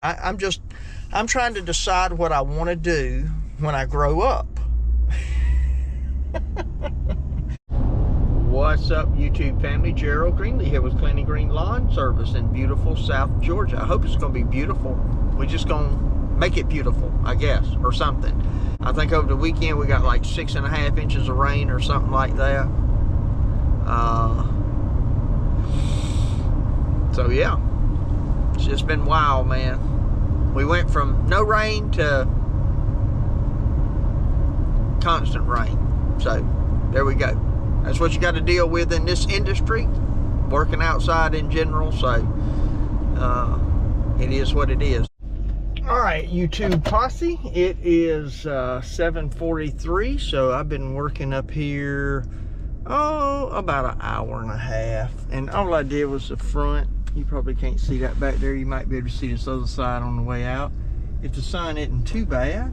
I'm trying to decide what I want to do when I grow up. What's up, YouTube family? Gerald Greenlee here with Clenny Green Lawn Service in beautiful South Georgia. I hope it's going to be beautiful. We're just going to make it beautiful, I guess, or something. I think over the weekend we got like 6.5 inches of rain or something like that. So yeah, it's just been wild, man. We went from no rain to constant rain. So there we go. That's what you got to deal with in this industry, working outside in general. So it is what it is. All right, YouTube posse, it is 7:43, so I've been working up here about an hour and a half, and all I did was the front. You probably can't see that back there. You might be able to see this other side on the way out if the sun isn't too bad.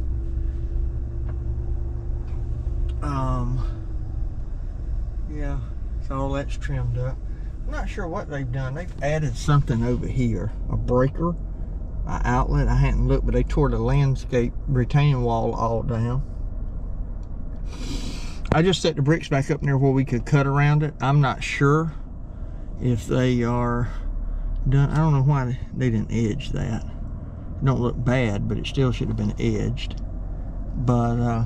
Yeah, so all that's trimmed up. I'm not sure what they've done. They've added something over here, a breaker, an outlet. I hadn't looked, but they tore the landscape retaining wall all down. I just set the bricks back up there where we could cut around it. I'm not sure if they are done. I don't know why they didn't edge that. It don't look bad, but it still should have been edged. But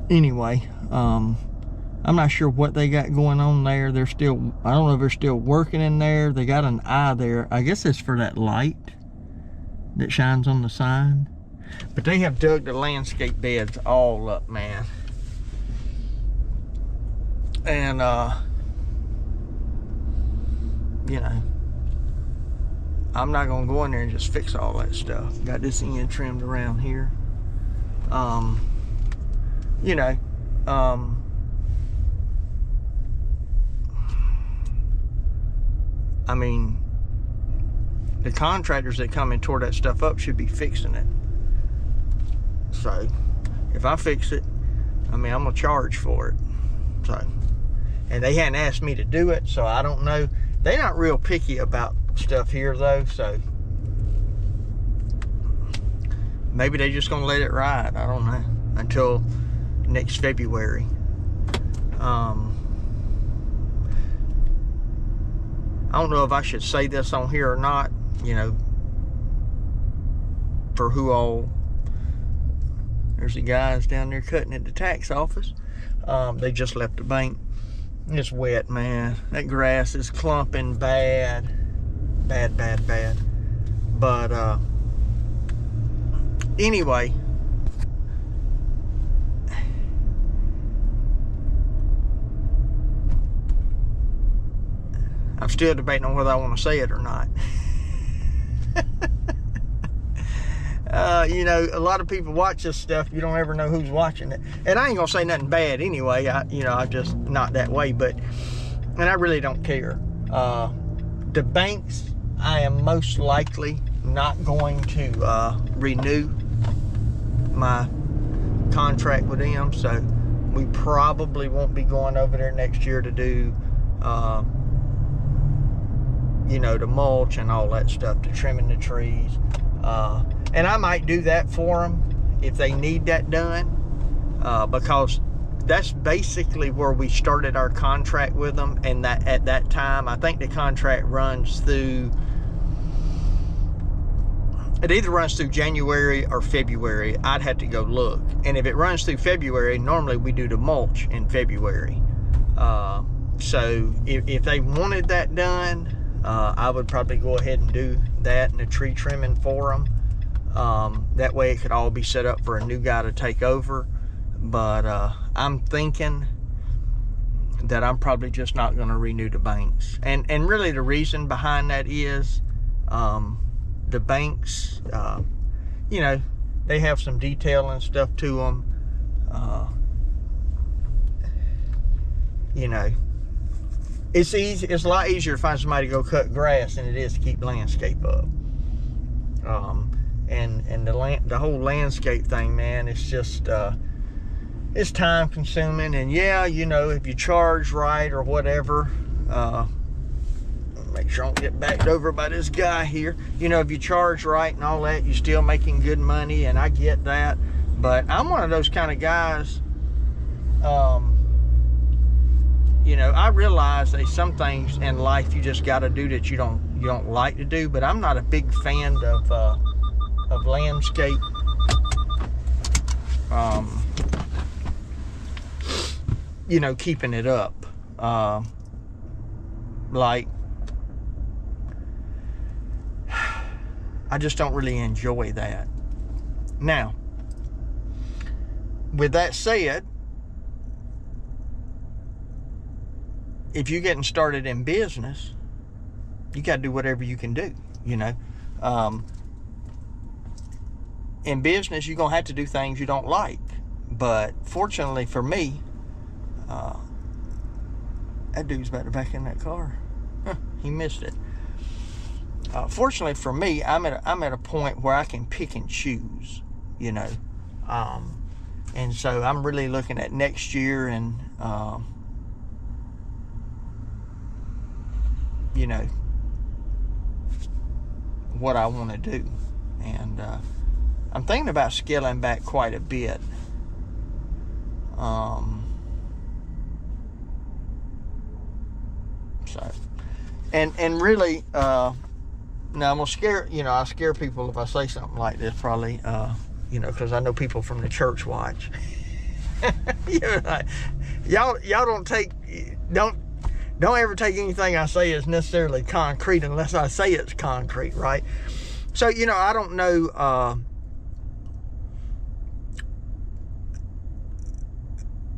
anyway, I'm not sure what they got going on there. They're still, I don't know if they're still working in there. They got an eye there. I guess it's for that light that shines on the sign. But they have dug the landscape beds all up, man. And you know, I'm not gonna go in there and just fix all that stuff. Got this end trimmed around here. You know, I mean, the contractors that come and tore that stuff up should be fixing it. So if I fix it, I mean, I'm gonna charge for it. So, and they hadn't asked me to do it, so I don't know. They're not real picky about stuff here though, so maybe they just gonna let it ride. I don't know, until next February. I don't know if I should say this on here or not, you know, for who all. There's the guys down there cutting at the tax office. They just left the bank. It's wet, man. That grass is clumping bad. Bad. But anyway, I'm still debating on whether I want to say it or not. You know, a lot of people watch this stuff. You don't ever know who's watching it. And I ain't gonna say nothing bad anyway. I'm just not that way. And I really don't care. The banks, I am most likely not going to renew my contract with them. So we probably won't be going over there next year to do, you know, the mulch and all that stuff, to trimming the trees. And I might do that for them if they need that done, because that's basically where we started our contract with them. And that at that time, I think the contract runs through, it either runs through January or February. I'd have to go look. And if it runs through February, normally we do the mulch in February. So if they wanted that done, I would probably go ahead and do that and the tree trimming for them. That way it could all be set up for a new guy to take over. But I'm thinking that I'm probably just not going to renew the banks. And really the reason behind that is the banks, you know, they have some detail and stuff to them. You know, it's a lot easier to find somebody to go cut grass than it is to keep landscape up. And the whole landscape thing, man, it's just it's time consuming. And yeah, you know, if you charge right or whatever, make sure I don't get backed over by this guy here. You know, if you charge right and all that, you're still making good money, and I get that. But I'm one of those kind of guys, you know, I realize there's some things in life you just got to do that you don't like to do, but I'm not a big fan of landscape. You know, keeping it up. Like, I just don't really enjoy that. Now, with that said, if you're getting started in business, you got to do whatever you can do, you know. In business, you're going to have to do things you don't like. But fortunately for me, that dude's about to back in that car. Huh, he missed it. Fortunately for me, I'm at a point where I can pick and choose, you know. And so I'm really looking at next year and, you know, what I want to do. And I'm thinking about scaling back quite a bit. So, and really, now I'm gonna scare, you know, I scare people if I say something like this, probably, you know, because I know people from the church watch. You know, like, y'all don't ever take anything I say as necessarily concrete unless I say it's concrete, right? So, you know, I don't know.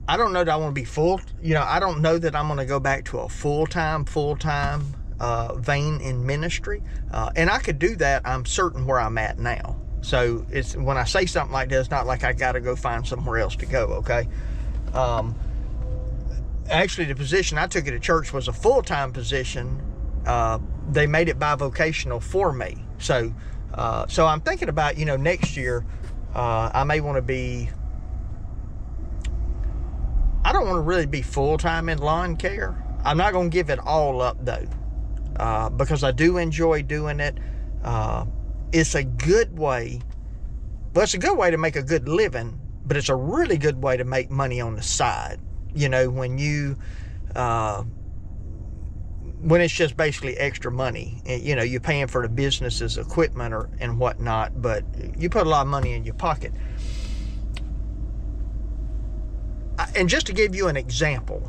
I don't know that I want to be full. You know, I don't know that I'm going to go back to a full-time vein in ministry. And I could do that. I'm certain where I'm at now. So it's when I say something like this, it's not like I got to go find somewhere else to go. Okay. Actually, the position I took at a church was a full-time position. They made it bivocational for me. So I'm thinking about, you know, next year, I may want to be, I don't want to really be full-time in lawn care. I'm not going to give it all up, though, because I do enjoy doing it. It's a good way. Well, it's a good way to make a good living, but it's a really good way to make money on the side. You know, when it's just basically extra money. You know, you're paying for the business's equipment and whatnot, but you put a lot of money in your pocket. And just to give you an example,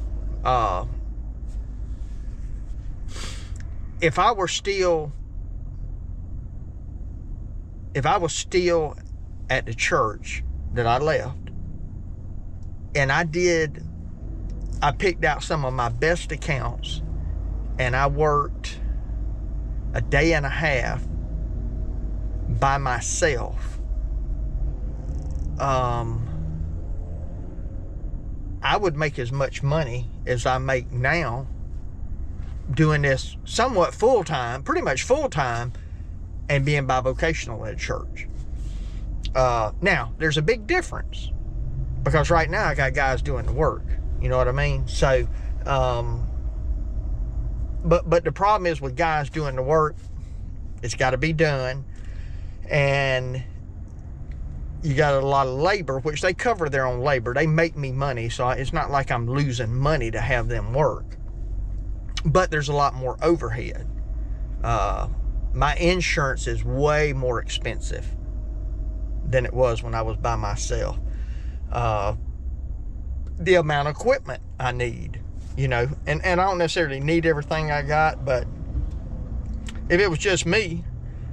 if I was still at the church that I left, and I picked out some of my best accounts, and I worked a day and a half by myself, I would make as much money as I make now doing this somewhat full-time, pretty much full-time, and being bivocational at church. Now, there's a big difference, because right now I got guys doing the work. You know what I mean? So, but the problem is with guys doing the work, it's got to be done, and you got a lot of labor, which they cover their own labor. They make me money, so it's not like I'm losing money to have them work. But there's a lot more overhead. My insurance is way more expensive than it was when I was by myself. The amount of equipment I need, you know, and I don't necessarily need everything I got, but if it was just me,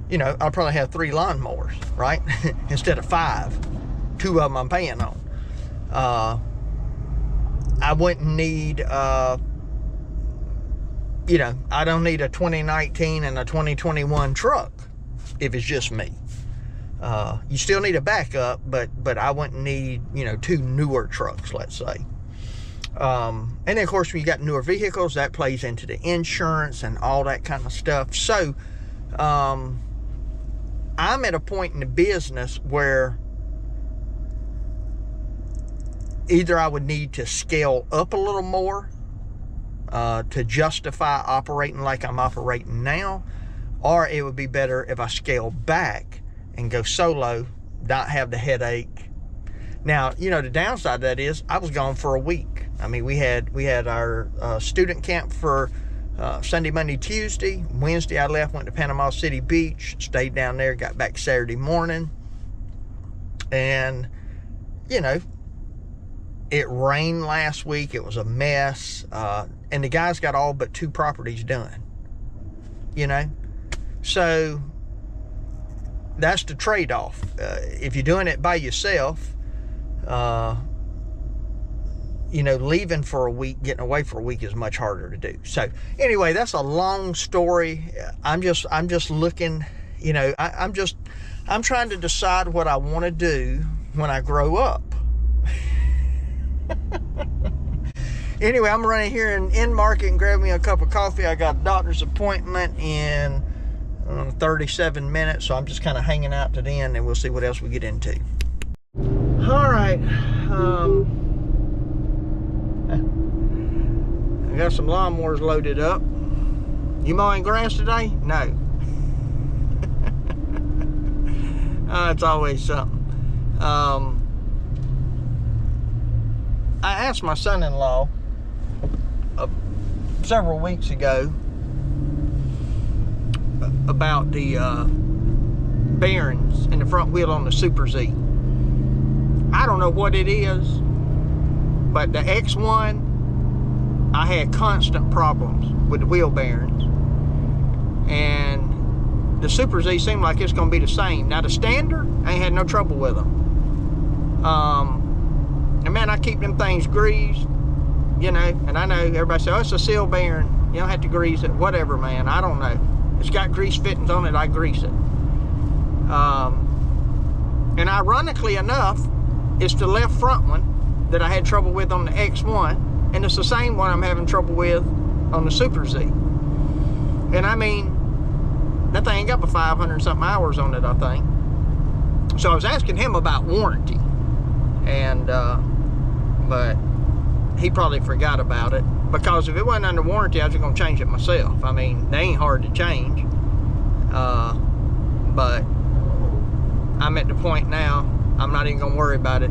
you know, I'd probably have 3 lawnmowers, right? Instead of 5. 2 of them I'm paying on. I wouldn't need, you know, I don't need a 2019 and a 2021 truck if it's just me. You still need a backup, but I wouldn't need, you know, 2 newer trucks, let's say. And then, of course, when you got newer vehicles, that plays into the insurance and all that kind of stuff. So, I'm at a point in the business where either I would need to scale up a little more, to justify operating like I'm operating now, or it would be better if I scale back and go solo, not have the headache. Now, you know, the downside of that is I was gone for a week. I mean, we had our student camp for Sunday, Monday, Tuesday. Wednesday I left, went to Panama City Beach, stayed down there, got back Saturday morning. And, you know, it rained last week. It was a mess. And the guys got all but 2 properties done, you know. So that's the trade-off. If you're doing it by yourself, you know, leaving for a week, getting away for a week is much harder to do. So anyway, that's a long story. I'm just looking, you know, I'm trying to decide what I want to do when I grow up. Anyway, I'm running here in Market and grab me a cup of coffee. I got a doctor's appointment in 37 minutes, so I'm just kind of hanging out to then, and we'll see what else we get into. All right. I got some lawnmowers loaded up. You mowing grass today? No. It's always something. I asked my son-in-law several weeks ago about the bearings in the front wheel on the Super Z. I don't know what it is, but the X1, I had constant problems with the wheel bearings, and the Super Z seemed like it's going to be the same. Now the Standard, I ain't had no trouble with them. And man, I keep them things greased, you know, and I know everybody says, oh, it's a seal bearing, you don't have to grease it. Whatever, man, I don't know. It's got grease fittings on it, I grease it. And ironically enough, it's the left front one that I had trouble with on the X1, and it's the same one I'm having trouble with on the Super Z. And I mean, that thing got 500 something hours on it, I think. So I was asking him about warranty, and but he probably forgot about it, because if it wasn't under warranty, I was going to change it myself. I mean, they ain't hard to change, but I'm at the point now, I'm not even going to worry about it.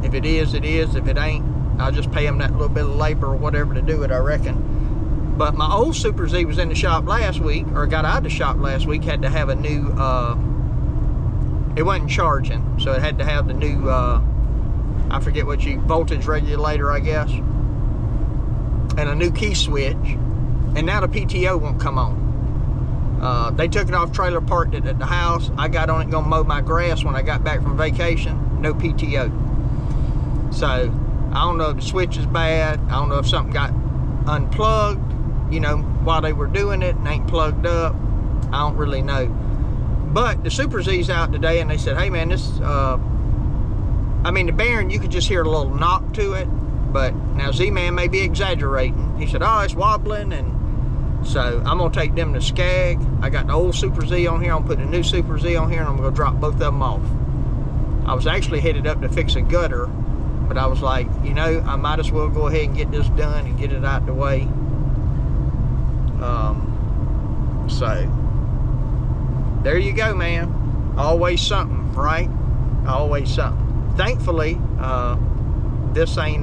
If it is, it is. If it ain't, I'll just pay them that little bit of labor or whatever to do it, I reckon. But my old Super Z was in the shop last week, or got out of the shop last week, had to have a new, it wasn't charging, so it had to have the new, I forget what voltage regulator, I guess, and a new key switch, and now the PTO won't come on. They took it off trailer, parked it at the house. I got on it, gonna mow my grass when I got back from vacation. No PTO. So I don't know if the switch is bad. I don't know if something got unplugged, you know, while they were doing it and ain't plugged up. I don't really know. But the Super Z's out today, and they said, hey man, this, I mean, the bearing, you could just hear a little knock to it, but now Z-Man may be exaggerating. He said, oh, it's wobbling, and so I'm gonna take them to Skag. I got the old Super Z on here, I'm putting a new Super Z on here, and I'm gonna drop both of them off. I was actually headed up to fix a gutter, but I was like, you know, I might as well go ahead and get this done and get it out the way. So there you go, man. Always something, right? Always something. Thankfully, this ain't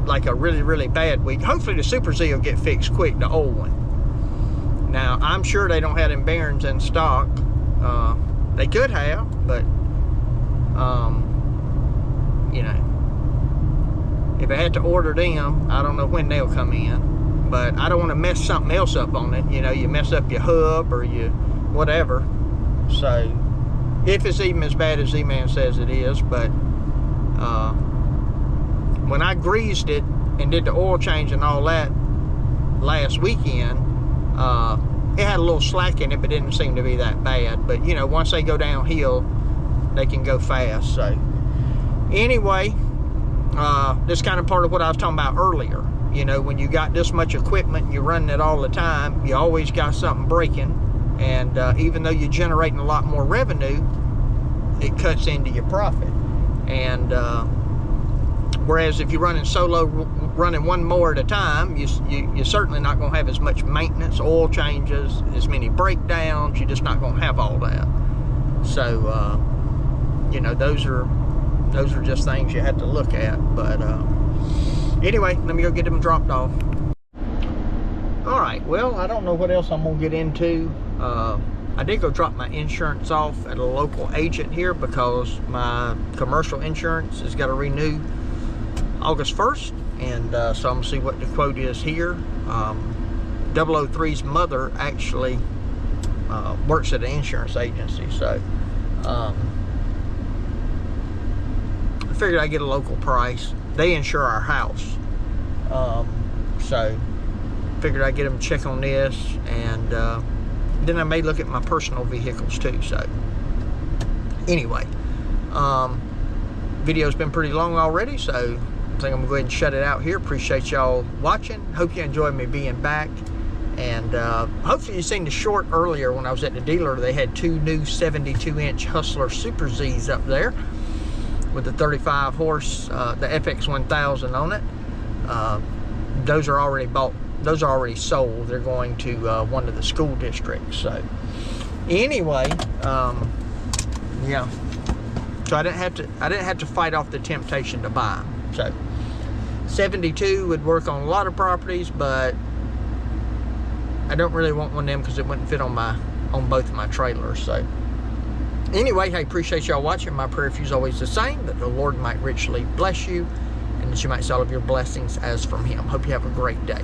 like a really, really bad week. Hopefully the Super Z will get fixed quick, the old one. Now, I'm sure they don't have them bearings in stock. They could have, but, you know, if I had to order them, I don't know when they'll come in. But I don't want to mess something else up on it. You know, you mess up your hub or you whatever. So, if it's even as bad as Z-Man says it is, but when I greased it and did the oil change and all that last weekend, it had a little slack in it, but didn't seem to be that bad. But you know, once they go downhill, they can go fast. So anyway, this kind of part of what I was talking about earlier. You know, when you got this much equipment and you're running it all the time, you always got something breaking. And even though you're generating a lot more revenue, it cuts into your profit. And whereas if you're running solo running one mower at a time, you're certainly not going to have as much maintenance, oil changes, as many breakdowns. You're just not going to have all that. So, you know, those are just things you have to look at. But anyway, let me go get them dropped off. All right, well, I don't know what else I'm going to get into. I did go drop my insurance off at a local agent here because my commercial insurance has got to renew August 1st. And so I'm going to see what the quote is here. 003's mother actually works at an insurance agency. So I figured I'd get a local price. They insure our house. So figured I'd get them to check on this, and then I may look at my personal vehicles too. So anyway, video's been pretty long already, so I think I'm gonna go ahead and shut it out here. Appreciate y'all watching. Hope you enjoyed me being back, and hopefully you seen the short earlier when I was at the dealer. They had two new 72-inch Hustler Super Z's up there with the 35 horse, the FX 1000 on it. Those are already bought. Those are already sold. They're going to one of the school districts. So anyway, yeah. So I didn't have to fight off the temptation to buy them. So 72 would work on a lot of properties, but I don't really want one of them because it wouldn't fit on both of my trailers. So anyway, hey, appreciate y'all watching. My prayer for you is always the same, that the Lord might richly bless you, and that you might see all of your blessings as from Him. Hope you have a great day.